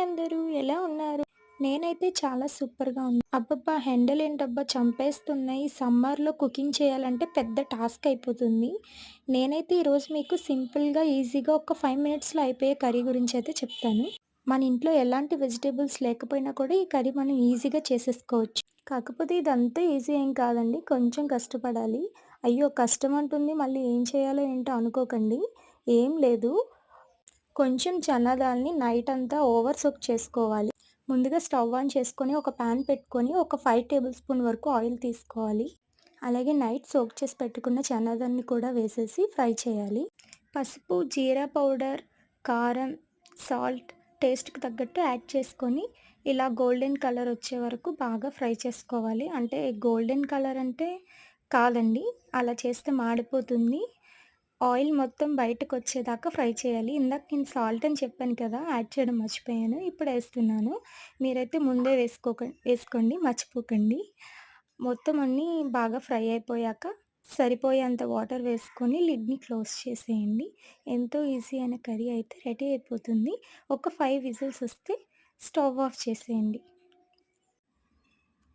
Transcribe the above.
అందరూ ఎలా ఉన్నారు? నేనైతే చాలా సూపర్‌గా ఉన్నా. అబ్బబ్బా! ఎండలేంటబ్బా చంపేస్తున్నాయి. సమ్మర్‌లో కుకింగ్ చేయాలంటే పెద్ద టాస్క్ అయిపోతుంది. నేనైతే ఈరోజు మీకు సింపుల్‌గా, ఈజీగా ఒక 5 మినిట్స్‌లో అయిపోయే కర్రీ గురించయితే చెప్తాను. మన ఇంట్లో ఎలాంటి వెజిటబుల్స్ లేకపోయినా కూడా ఈ కర్రీ మనం ఈజీగా చేసేసుకోవచ్చు. కాకపోతే ఇదంతా ఈజీ ఏం కాదండి. కొంచెం కష్టపడాలి. అయ్యో! కష్టం అంటుంది మళ్ళీ ఏం చేయాలో ఏంటో అనుకోకండి. ఏం లేదు. కొంచెం చనా దాల్ని నైట్ అంతా ఓవర్ సోక్ చేసుకోవాలి. ముందుగా స్టవ్ ఆన్ చేసుకొని ఒక పాన్ పెట్టుకొని ఒక 5 టేబుల్ స్పూన్ వరకు ఆయిల్ తీసుకోవాలి. అలాగే నైట్ సోక్ చేసి పెట్టుకున్న చనా దాల్ని కూడా వేసేసి ఫ్రై చేయాలి. పసుపు, జీరా పౌడర్, కారం, సాల్ట్ టేస్ట్‌కి తగ్గట్టు యాడ్ చేసుకొని ఇలా గోల్డెన్ కలర్ వచ్చే వరకు బాగా ఫ్రై చేసుకోవాలి. అంటే గోల్డెన్ కలర్ అంటే కాదండి. అలా చేస్తే మాడిపోతుంది. ఆయిల్ మొత్తం బయటకొచ్చేదాకా ఫ్రై చేయాలి. ఇందాక నేను సాల్ట్ అని చెప్పాను కదా! యాడ్ చేయడం మర్చిపోయాను. ఇప్పుడేస్తున్నాను. మీరైతే ముందే వేసుకోండి మర్చిపోకండి. మొత్తం అన్నీ బాగా ఫ్రై అయిపోయాక సరిపోయేంత వాటర్ వేసుకొని లిడ్‌ని క్లోజ్ చేసేయండి. ఎంతో ఈజీ అయిన కర్రీ అయితే రెడీ అయిపోతుంది. ఒక 5 విజిల్స్ వస్తే స్టవ్ ఆఫ్ చేసేయండి.